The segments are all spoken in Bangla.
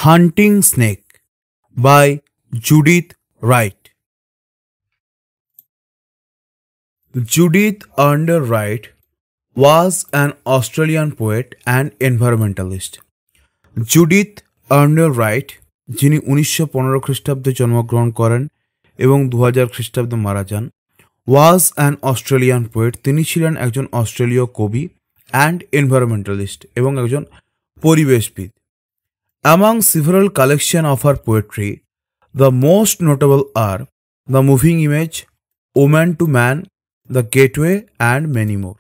Hunting Snake by Judith Wright. Judith Arndr Wright was an Australian poet and environmentalist. Judith Arundell Wright, যিনি 1915 খ্রিস্টাব্দে জন্মগ্রহণ করেন এবং 2000 খ্রিস্টাব্দে মারা যান, ওয়াজ অ্যান অস্ট্রেলিয়ান পোয়েট। তিনি ছিলেন একজন অস্ট্রেলীয় কবি অ্যান্ড এনভায়রনমেন্টালিস্ট এবং একজন পরিবেশবিদ। Among several collections of her poetry, the most notable are The Moving Image, Woman to Man, The Gateway and many more.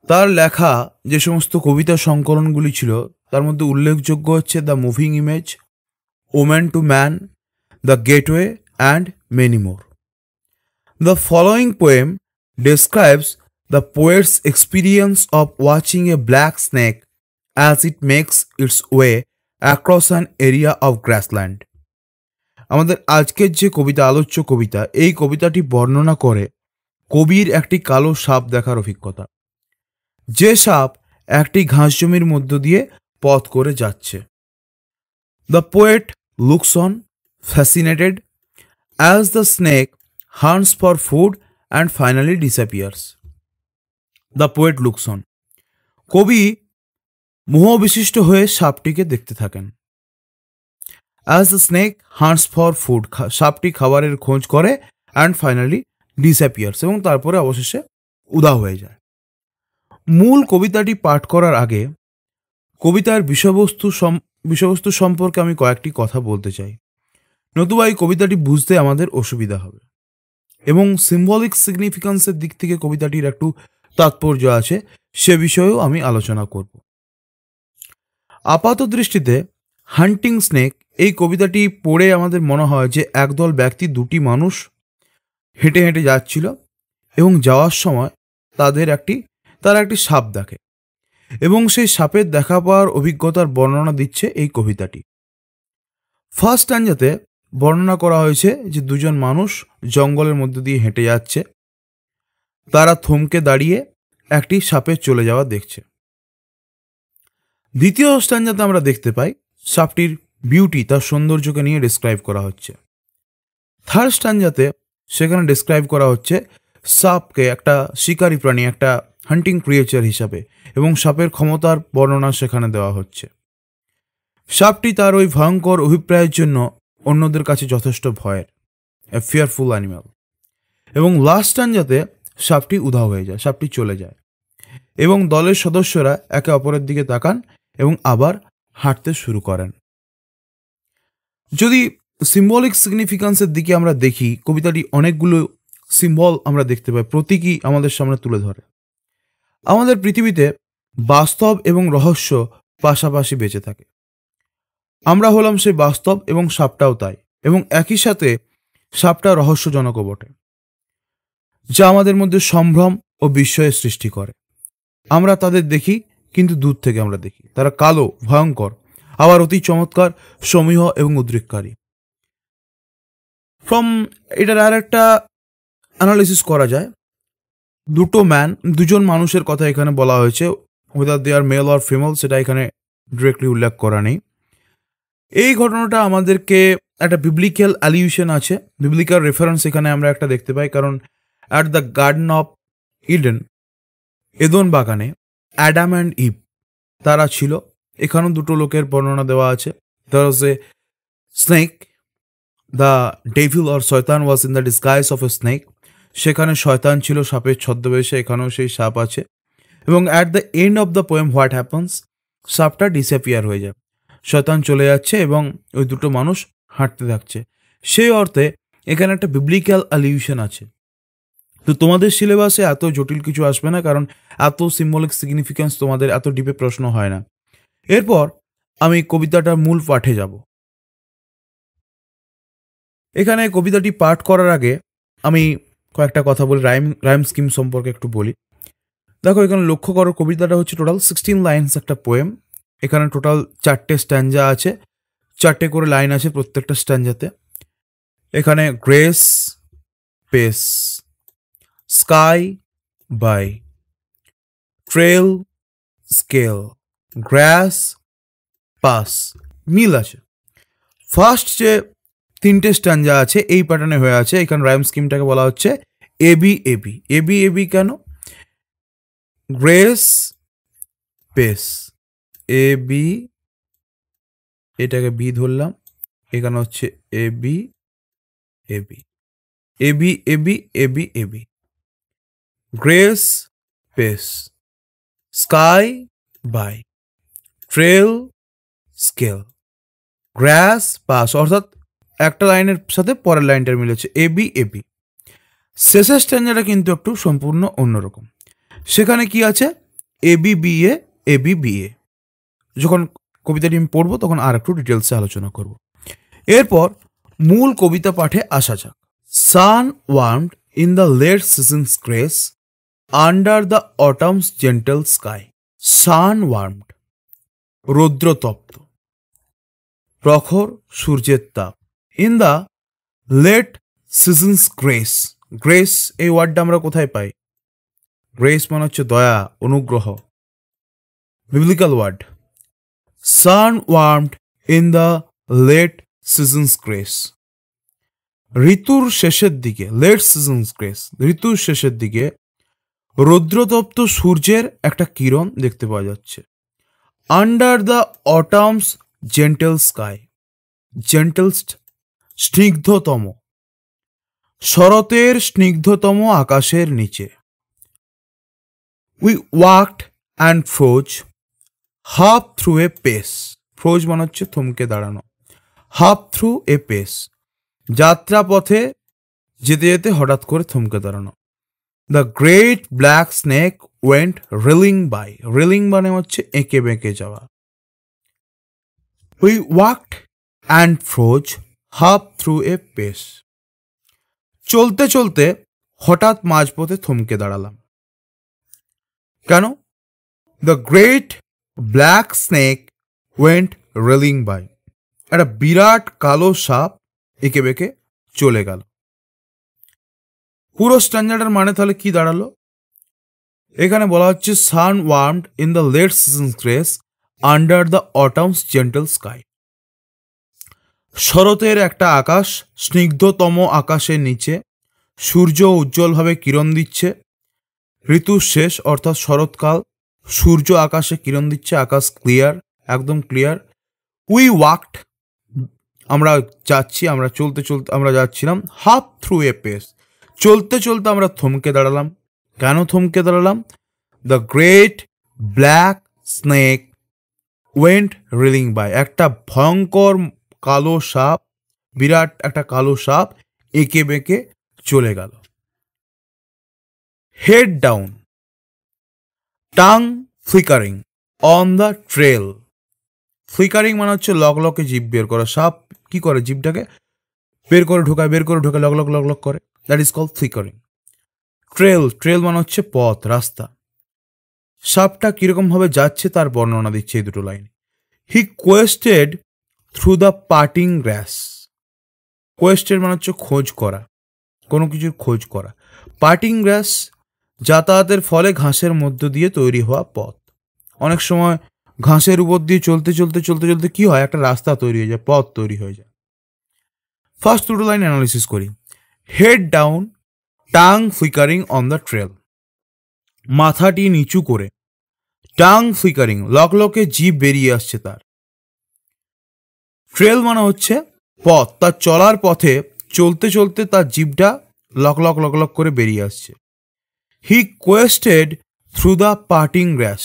তার লেখা যে সমস্ত কবিতা সংকলনগুলি ছিল তার মধ্যে উল্লেখযোগ্য হচ্ছে the moving image, woman to man, the gateway and many more. The following poem describes the poet's experience of watching a black snake as it makes its way across an area of grassland. আমাদের আজকের যে কবিতা, আলোচ্য কবিতা, এই কবিতাটি বর্ণনা করে কবির একটি কালো সাপ দেখার অভিজ্ঞতা, যে সাপ একটি ঘাস জমির মধ্য দিয়ে পথ করে যাচ্ছে। The poet looks on fascinated as the snake হান্টস for food and finally disappears. The poet looks on, কবি মোহবিশিষ্ট হয়ে সাপটিকে দেখতে থাকেন। As the snake হান্টস for food, সাপটি খাবারের খোঁজ করে, অ্যান্ড ফাইনালি ডিসঅ্যাপিয়ার্স, এবং তারপরে অবশেষে উধাও হয়ে যায়। মূল কবিতাটি পাঠ করার আগে কবিতার বিষয়বস্তু সম্পর্কে আমি কয়েকটি কথা বলতে চাই, নতুবা এই কবিতাটি বুঝতে আমাদের অসুবিধা হবে, এবং সিম্বলিক সিগনিফিক্যান্সের দিক থেকে কবিতাটির একটু তাৎপর্য আছে, সে বিষয়েও আমি আলোচনা করব। আপাত দৃষ্টিতে হান্টিং স্নেক এই কবিতাটি পড়ে আমাদের মনে হয় যে একদল ব্যক্তি, দুটি মানুষ হেঁটে হেঁটে যাচ্ছিল এবং যাওয়ার সময় তারা একটি সাপ দেখে এবং সেই সাপের দেখা পাওয়ার অভিজ্ঞতার বর্ণনা দিচ্ছে এই কবিতাটি। ফার্স্ট স্ট্যাঞ্জাতে বর্ণনা করা হয়েছে যে দুজন মানুষ জঙ্গলের মধ্যে দিয়ে হেঁটে যাচ্ছে, তারা থমকে দাঁড়িয়ে একটি সাপের চলে যাওয়া দেখছে। দ্বিতীয় স্ট্যাঞ্জাতে আমরা দেখতে পাই সাপটির বিউটি, তার সৌন্দর্যকে নিয়ে ডিসক্রাইব করা হচ্ছে। থার্ড স্ট্যাঞ্জাতে সেখানে ডিসক্রাইব করা হচ্ছে সাপকে একটা শিকারী প্রাণী, একটা হান্টিং ক্রিয়েচার হিসাবে, এবং সাপের ক্ষমতার বর্ণনা সেখানে দেওয়া হচ্ছে। সাপটি তার ওই ভয়ঙ্কর অভিপ্রায়ের জন্য অন্যদের কাছে যথেষ্ট ভয়ের, এ ফিয়ারফুল অ্যানিম্যাল। এবং লাস্ট স্ট্যাঞ্জাতে সাপটি উধাও হয়ে যায়, সাপটি চলে যায় এবং দলের সদস্যরা একে অপরের দিকে তাকান এবং আবার হাঁটতে শুরু করেন। যদি সিম্বলিক সিগনিফিক্যান্সের দিকে আমরা দেখি, কবিতাটি অনেকগুলো সিম্বল আমরা দেখতে পাই, প্রতীকী আমাদের সামনে তুলে ধরে। আমাদের পৃথিবীতে বাস্তব এবং রহস্য পাশাপাশি বেঁচে থাকে। আমরা হলাম সেই বাস্তব এবং সাপটাও তাই, এবং একই সাথে সাপটা রহস্যজনকও বটে, যা আমাদের মধ্যে সম্ভ্রম ও বিস্ময়ের সৃষ্টি করে। আমরা তাদের দেখি, কিন্তু দূর থেকে আমরা দেখি। তারা কালো, ভয়ঙ্কর, আবার অতি চমৎকার, সমীহ এবং উদ্রেককারী। এটার আর একটা অ্যানালিসিস করা যায়। দুজন মানুষের কথা এখানে বলা হয়েছে, whether they are male or female সেটা এখানে ডিরেক্টলি উল্লেখ করা নেই। এই ঘটনাটা আমাদেরকে একটা বিবলিক্যাল অ্যালিউশন আছে, বিবলিক্যাল রেফারেন্স এখানে আমরা একটা দেখতে পাই। কারণ at the garden of Eden, Eden বাগানে, অ্যাডাম অ্যান্ড ইভ তারা ছিল। এখানেও দুটো লোকের বর্ণনা দেওয়া আছে। There was a snake, the devil or শয়তান was in the disguise of a snake. সেখানে শয়তান ছিল সাপের ছদ্মবেশে, এখানেও সেই সাপ আছে। এবং at the end of the poem what happens, সাপটা ডিসঅ্যাপিয়ার হয়ে যায়, শয়তান চলে যাচ্ছে এবং ওই দুটো মানুষ হাঁটতে থাকছে। সেই অর্থে এখানে একটা বিবলিক্যাল অ্যালিউশন আছে। তো তোমাদের সিলেবাসে এত জটিল কিছু আসবে না, কারণ এত সিম্বলিক সিগনিফিক্যান্স তোমাদের এত ডিপে প্রশ্ন হয় না। এরপর আমি কবিতাটার মূল পাঠে যাব। এখানে কবিতাটি পাঠ করার আগে আমি কয়েকটা কথা বলি, রাইম স্কিম সম্পর্কে একটু বলি। দেখো, এখানে লক্ষ্য করো, কবিতাটা হচ্ছে টোটাল 16 লাইন্স একটা পোয়েম। এখানে টোটাল 4টে স্ট্যাঞ্জা আছে, 4টে করে লাইন আছে প্রত্যেকটা স্ট্যাঞ্জাতে। এখানে grace, pace, sky, by, trail, scale, grass, pass, মিল আছে। ফার্স্ট যে তিনটে স্ট্যাঞ্জা আছে এই প্যাটার্নে হয়ে আছে। এখানে রাইম স্কিমটাকে বলা হচ্ছে এবি এবি। এবি এবি কেন? গ্রেস পেস, এ বি, এটাকে বি ধরলাম, এখানে হচ্ছে A B AB, AB AB AB AB. Grace pace, sky by, trail scale, grass pass, অর্থাৎ একটা লাইনের সাথে পরের লাইনটার মিলেছে এবি এবি। শেষের স্ট্যান্ডারটা কিন্তু একটু সম্পূর্ণ অন্যরকম। সেখানে কি আছে? AB B A, AB B A. যখন কবিতাটি আমি পড়বো তখন আর একটু ডিটেলসে আলোচনা করব। এরপর মূল কবিতা পাঠে আসা যাক। Sun warmed in the late seasons grace under the autumn's gentle sky. Sun warmed, রৌদ্রতপ্ত, প্রখর সূর্যের তাপ। In the late seasons grace, grace এই ওয়ার্ডটা আমরা কোথায় পাই? গ্রেস মানে হচ্ছে দয়া, অনুগ্রহ, biblical word. Sun warmed in the late seasons grace, ঋতুর শেষের দিকে, লেট সিজনস গ্রেস, ঋতুর শেষের দিকে রৌদ্রতপ্ত সূর্যের একটা কিরণ দেখতে পাওয়া যাচ্ছে। Under the autumn's gentle sky, gentle স্নিগ্ধতম, শরতের স্নিগ্ধতম আকাশের নিচে। We walked and froze half through a pace, froze মানে হচ্ছে থমকে দাঁড়ানো, হাফ থ্রু এ পেস, যাত্রা পথে যেতে যেতে হঠাৎ করে থমকে দাঁড়ানো। The great black snake went reeling by, reeling মানে হচ্ছে এঁকে বেঁকে যাওয়া। We walked and froze half through a pace, চলতে চলতে হঠাৎ মাঝপথে থমকে দাঁড়ালাম। কেন? The great black snake went reeling by, একটা বিরাট কালো সাপ এঁকে বেঁকে চলে গেল। পুরো স্ট্যান্ডার্ডের মানে তাহলে কি দাঁড়ালো? এখানে বলা হচ্ছে sun warmed in the late seasons grace under the autumn's gentle sky. শরতের একটা আকাশ, স্নিগ্ধতম আকাশের নিচে সূর্য উজ্জ্বলভাবে কিরণ দিচ্ছে। ঋতুর শেষ অর্থাৎ শরৎকাল, সূর্য আকাশে কিরণ দিচ্ছে, আকাশ ক্লিয়ার, একদম ক্লিয়ার। উই ওয়াকড, আমরা যাচ্ছি, আমরা চলতে চলতে আমরা যাচ্ছিলাম। হাফ থ্রু এ পেস, চলতে চলতে আমরা থমকে দাঁড়ালাম। কেন থমকে দাঁড়ালাম? The great black snake went reeling by, একটা ভয়ঙ্কর কালো সাপ, বিরাট একটা কালো সাপ এঁকে বেঁকে চলে গেল। Head down, tongue flickering on the trail. Flickering মানে হচ্ছে লকলকে জিভ বের করা। সাপ কি করে? জিভটাকে বের করে ঢোকায়, বের করে ঢোকায়, লকলক লকলক করে, that is called flickering. Trail, trail মানে হচ্ছে পথ, রাস্তা। সাপটা কিরকম ভাবে যাচ্ছে তার বর্ণনা দিচ্ছে এই দুটো লাইনে। হি কোয়েস্টেড থ্রু দ্য পার্টিং গ্রাস। কোয়েস্টেড মানে হচ্ছে খোঁজ করা, কোনো কিছুর খোঁজ করা। পার্টিং গ্রাস, যাতায়াতের ফলে ঘাসের মধ্য দিয়ে তৈরি হওয়া পথ। অনেক সময় ঘাসের উপর দিয়ে চলতে চলতে চলতে চলতে কি হয়? একটা রাস্তা তৈরি হয়ে যায়, পথ তৈরি হয়ে যায়। ফার্স্ট দুটো লাইন অ্যানালিসিস করি। Head down, tongue flickering on the trail, মাথাটি নিচু করে, টাং ফ্লিকারিং, লকলকে জিভ বেরিয়ে আসছে তার। ট্রেল মানে হচ্ছে পথ, তার চলার পথে চলতে চলতে তার জিভটা লকলক লকলক করে বেরিয়ে আসছে। হি কোয়েস্টেড থ্রু দ্য পার্টিং গ্রাস,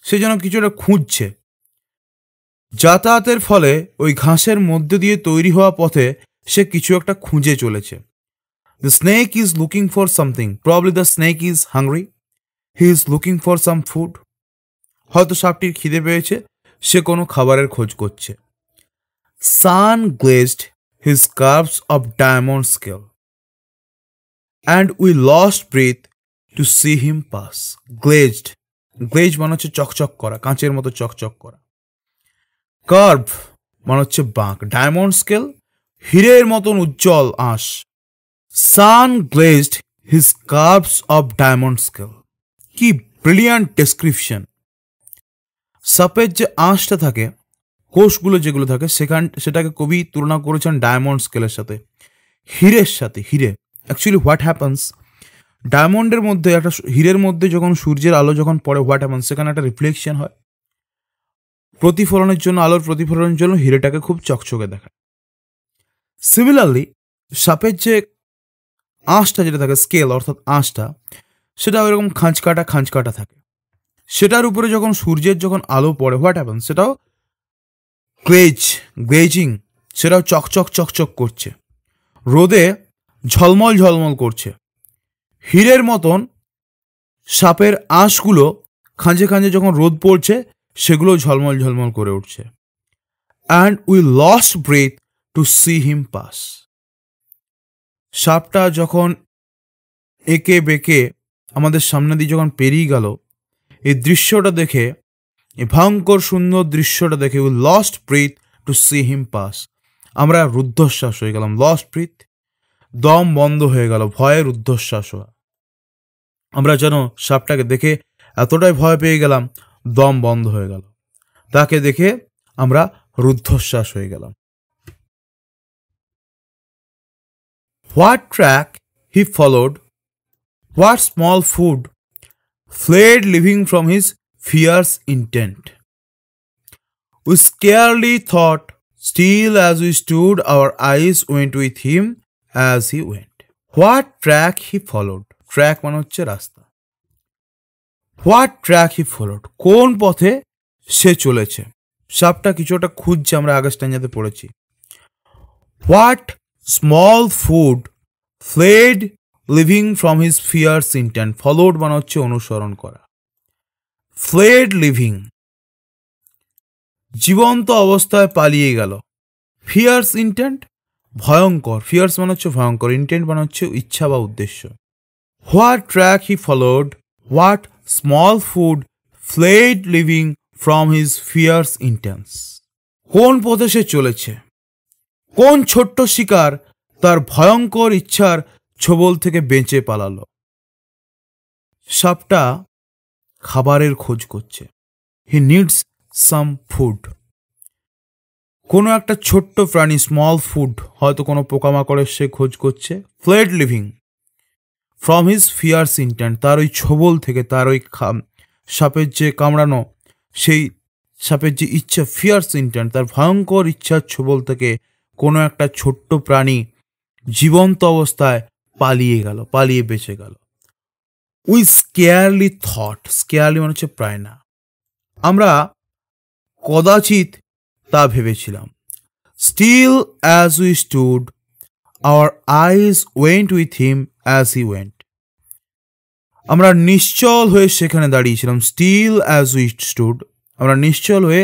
সে যেন কিছুটা খুঁজছে। যাতায়াতের ফলে ওই ঘাসের মধ্যে দিয়ে তৈরি হওয়া পথে সে কিছু একটা খুঁজে চলেছে। The snake is looking for something, probably the snake is hungry, he is looking for some food. হয়তো সাপটির খিদে পেয়েছে, সে কোনো খাবারের খোঁজ করছে। Sun glazed his curves of diamond scale and we lost breath to see him pass. Glazed, glaze মানে হচ্ছে চকচক করা, কাঁচের মতো চকচক করা। কার্ভ মানে হচ্ছে বাঁক। ডায়মন্ড স্কেল, হীরের মতন উজ্জ্বল আঁশ। Sun glazed his curves of diamond scale, কি ব্রিলিয়ান্ট ডেসক্রিপশন। সাপের যে আঁশটা থাকে কোষগুলো যেগুলো থাকে সেটাকে কবি তুলনা করেছেন ডায়মন্ড স্কেলের সাথে, হীরের সাথে। হীরে অ্যাকচুয়ালি হোয়াট হ্যাপেন্স, ডায়মন্ডের মধ্যে একটা হীরের মধ্যে যখন সূর্যের আলো যখন পড়ে হোয়াট হ্যাপেন্স, সেখানে একটা রিফ্লেকশন হয়। প্রতিফলনের জন্য, আলোর প্রতিফলনের জন্য হীরেটাকে খুব চকচকে দেখায়। সিমিলারলি সাপের যে আঁশটা যেটা থাকে, স্কেল অর্থাৎ আঁশটা, সেটা ওইরকম খাঁজকাটা থাকে। সেটার উপরে যখন সূর্যের যখন আলো পড়ে হোয়াট হ্যাপেন্স, সেটাও গ্লেজিং, সেটাও চকচক করছে, রোদে ঝলমল করছে। হীরের মতন সাপের আঁশগুলো খাঁজে যখন রোদ পড়ছে সেগুলো ঝলমল করে উঠছে। And we lost breath to see him pass. সাপটা যখন একে বেঁকে আমাদের সামনে দিয়ে যখন পেরিয়ে গেল, এই দৃশ্যটা দেখে, এই ভয়ঙ্কর সুন্দর দৃশ্যটা দেখে we lost breath to see him pass, আমরা রুদ্ধশ্বাস হয়ে গেলাম। লস্ট ব্রেথ, দম বন্ধ হয়ে গেল, ভয়ে রুদ্ধশ্বাস হওয়া। আমরা যেন সাপটাকে দেখে এতটাই ভয় পেয়ে গেলাম, দম বন্ধ হয়ে গেল, তাকে দেখে আমরা রুদ্ধশ্বাস হয়ে গেলাম। What track he followed, what small food fled living from his fierce intent. We scarcely thought, still as we stood, our eyes went with him as he went. What track he followed, track মানে হচ্ছে রাস্তা। What track he followed, কোন পথে সে চলেছে। সাপটা কিছু একটা খুঁজছে, আমরা আগের স্ট্যান্জাতে পড়েছি। What small food fled living from his fierce intent, followed মানে হচ্ছে অনুসরণ করা। fled living, জীবন্ত অবস্থায় পালিয়ে গেল। ফিয়ার্স ইন্টেন্ট, ভয়ঙ্কর। ফিয়ার্স মানে হচ্ছে ভয়ঙ্কর, ইন্টেন্ট মানে হচ্ছে ইচ্ছা বা উদ্দেশ্য। What track he followed, what small food fled living from his fierce intents, কোন পথে সে চলেছে, কোন ছোট্ট শিকার তার ভয়ঙ্কর ইচ্ছার ছোবল থেকে বেঁচে পালালো। সাপটা খাবারের খোঁজ করছে। হি নিডস সাম ফুড, কোনো একটা ছোট্ট প্রাণী, স্মল ফুড, হয়তো কোনো পোকামাকড়ের সে খোঁজ করছে। Fled living from his fierce intent, তার ওই ছোবল থেকে, তার ওই সাপের যে কামড়ানো, সেই সাপের যে ইচ্ছা, ফিয়ার্স ইন্টেন্ট, তার ভয়ঙ্কর ইচ্ছার ছোবল থেকে কোনো একটা ছোট্ট প্রাণী জীবন্ত অবস্থায় পালিয়ে বেঁচে গেল। উই স্কেয়ারলি থট, স্কেয়ারলি মানে হচ্ছে প্রায় না, আমরা কদাচিৎ তা ভেবেছিলাম। Still as we stood, our eyes went with him as he went, আমরা নিশ্চল হয়ে সেখানে দাঁড়িয়েছিলাম। স্টিল অ্যাজ উই স্টুড, আমরা নিশ্চল হয়ে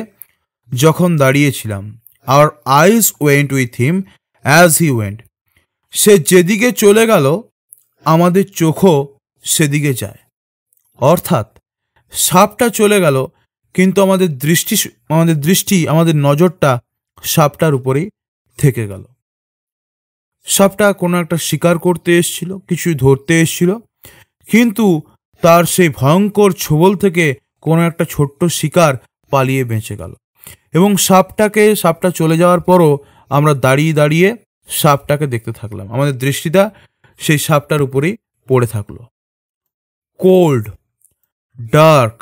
যখন দাঁড়িয়েছিলাম। Our eyes went with him as he went, সে যেদিকে চলে গেল আমাদের চোখও সেদিকে যায়। অর্থাৎ সাপটা চলে গেল, কিন্তু আমাদের দৃষ্টি, আমাদের নজরটা সাপটার উপরেই থেকে গেল। সাপটা কোনো একটা শিকার করতে এসেছিল, কিছু ধরতে এসেছিল, কিন্তু তার সেই ভয়ঙ্কর ছোবল থেকে কোনো একটা ছোট্ট শিকার পালিয়ে বেঁচে গেল। এবং সাপটা চলে যাওয়ার পরও আমরা দাঁড়িয়ে সাপটাকে দেখতে থাকলাম, আমাদের দৃষ্টিটা সেই সাপটার উপরেই পড়ে থাকলো। Cold, dark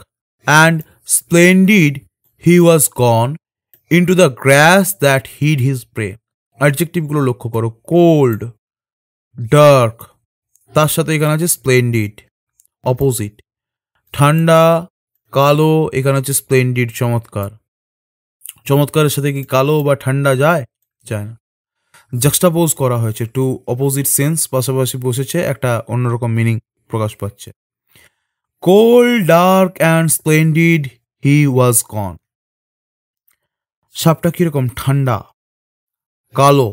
and splendid he was gone into the grass that hid his prey. অ্যাডজেক্টিভগুলো লক্ষ্য করো। কোল্ড, ডার্ক, তার সাথে এখানে আছে স্প্লেন্ডিড, অপোজিট। ঠান্ডা, কালো, এখানে হচ্ছে স্প্লেন্ডিড, চমৎকার। চমৎকারের সাথে কি কালো বা ঠান্ডা যায় না। জাক্সটাপোজ করা হয়েছে, টু অপোজিট সেন্স পাশাপাশি বসেছে, একটা অন্যরকম মিনিং প্রকাশ পাচ্ছে। Cold, dark and splendid he was গন। সাপটা কিরকম? ঠান্ডা, কালো,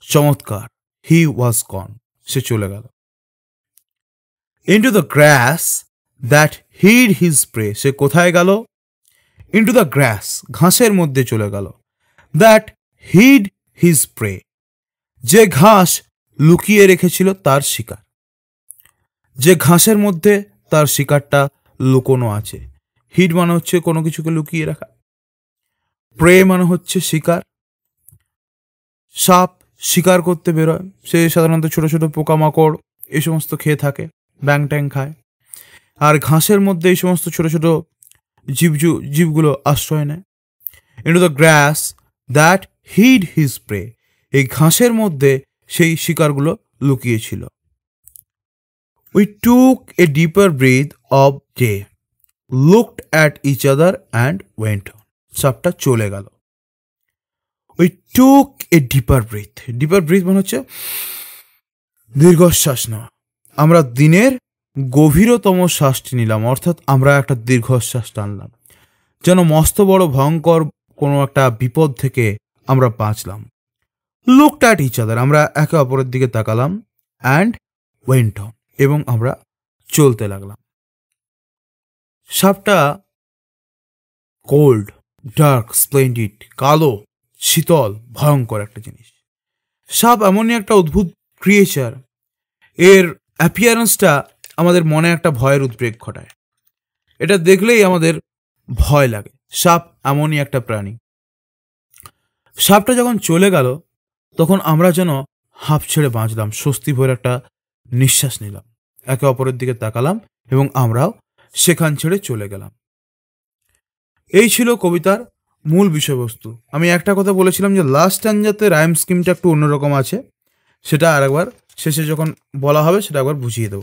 চমৎকার। হি ওয়াজ গন, সে চলে গেল। Into the grass that hid his prey, সে কোথায় গেল? ইন্টু দ্য গ্রাস, ঘাসের মধ্যে চলে গেল। দ্যাট হিড হিজ প্রে, যে ঘাস লুকিয়ে রেখেছিল তার শিকার, যে ঘাসের মধ্যে তার শিকারটা লুকোনো আছে। হিড মানে হচ্ছে কোনো কিছুকে লুকিয়ে রাখা। প্রে মানে হচ্ছে শিকার। সাপ শিকার করতে বেরোয়, সে সাধারণত ছোট ছোট পোকামাকড় এই সমস্ত খেয়ে থাকে, ব্যাং ট্যাং খায়। আর ঘাসের মধ্যে এই সমস্ত ছোট ছোট জীবগুলো আশ্রয় নেয়। Into the grass that hid his prey, এই ঘাসের মধ্যে সেই শিকারগুলো লুকিয়েছিল। We took a deeper breath of day, looked at each other and went on. সাপটা চলে গেল। We took a deeper breath, deeper breath মানে হচ্ছে দীর্ঘশ্বাস নেওয়া। আমরা দিনের গভীরতম শ্বাসটি নিলাম, অর্থাৎ আমরা একটা দীর্ঘশ্বাস টানলাম, যেন মস্ত বড় ভয়ঙ্কর কোনো একটা বিপদ থেকে আমরা বাঁচলাম। লুকড অ্যাট ইচ আদার, আমরা একে অপরের দিকে তাকালাম, অ্যান্ড ওয়েন্ট অন, এবং আমরা চলতে লাগলাম। সাপটা কোল্ড, ডার্ক, স্প্লেন্ডিড, কালো, শীতল, ভয়ঙ্কর একটা জিনিস। সাপ এমনই একটা অদ্ভুত ক্রিয়েচার, এর অ্যাপিয়ারেন্সটা আমাদের মনে একটা ভয়ের উদ্বেগ ঘটায়। এটা দেখলেই আমাদের ভয় লাগে। সাপ এমনই একটা প্রাণী। সাপটা যখন চলে গেল তখন আমরা যেন হাঁপ ছেড়ে বাঁচলাম, স্বস্তি ভরে একটা নিঃশ্বাস নিলাম, একে অপরের দিকে তাকালাম এবং আমরাও সেখান ছেড়ে চলে গেলাম। এই ছিল কবিতার মূল বিষয়বস্তু। আমি একটা কথা বলেছিলাম যে লাস্ট স্ট্যাঞ্জাতে রাইম স্কিমটা একটু অন্যরকম আছে, সেটা আরেকবার শেষে যখন বলা হবে সেটা একবার বুঝিয়ে দেব।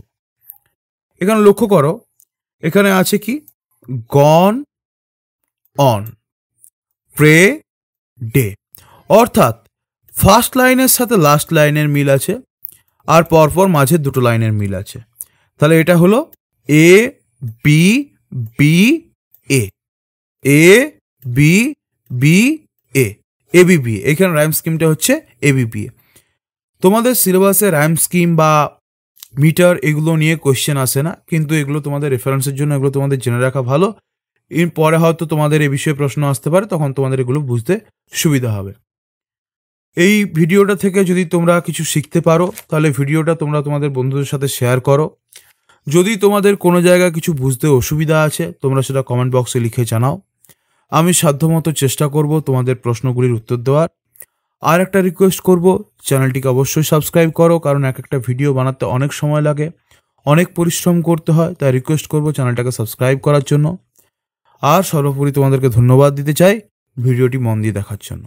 এখানে লক্ষ্য করো, এখানে আছে কি, গন অন, প্রে ডে, অর্থাৎ ফার্স্ট লাইনের সাথে লাস্ট লাইনের মিল আছে, আর পরপর মাঝে দুটো লাইনের মিল আছে। তাহলে এটা হলো A B B A, A B B A, ABB. এখানে রাইম স্কিমটা হচ্ছে এবিবি। তোমাদের সিলেবাসে রাইম স্কিম বা মিটার এগুলো নিয়ে কোয়েশ্চেন আসে না, কিন্তু এগুলো তোমাদের রেফারেন্সের জন্য, এগুলো তোমাদের জেনে রাখা ভালো। এর পরে হয়তো তোমাদের এই বিষয়ে প্রশ্ন আসতে পারে, তখন তোমাদের এগুলো বুঝতে সুবিধা হবে। এই ভিডিওটা থেকে যদি তোমরা কিছু শিখতে পারো তাহলে ভিডিওটা তোমরা তোমাদের বন্ধুদের সাথে শেয়ার করো। যদি তোমাদের কোনো জায়গায় কিছু বুঝতে অসুবিধা আছে তোমরা সেটা কমেন্ট বক্সে লিখে জানাও। আমি সাধ্যমতো চেষ্টা করব তোমাদের প্রশ্নগুলির উত্তর দেওয়ার। আর একটা রিকোয়েস্ট করব, চ্যানেলটিকে অবশ্যই সাবস্ক্রাইব করো, কারণ এক একটা ভিডিও বানাতে অনেক সময় লাগে, অনেক পরিশ্রম করতে হয়, তাই রিকোয়েস্ট করব চ্যানেলটাকে সাবস্ক্রাইব করার জন্য। আর সর্বোপরি তোমাদেরকে ধন্যবাদ দিতে চাই ভিডিওটি মন দিয়ে দেখার জন্য।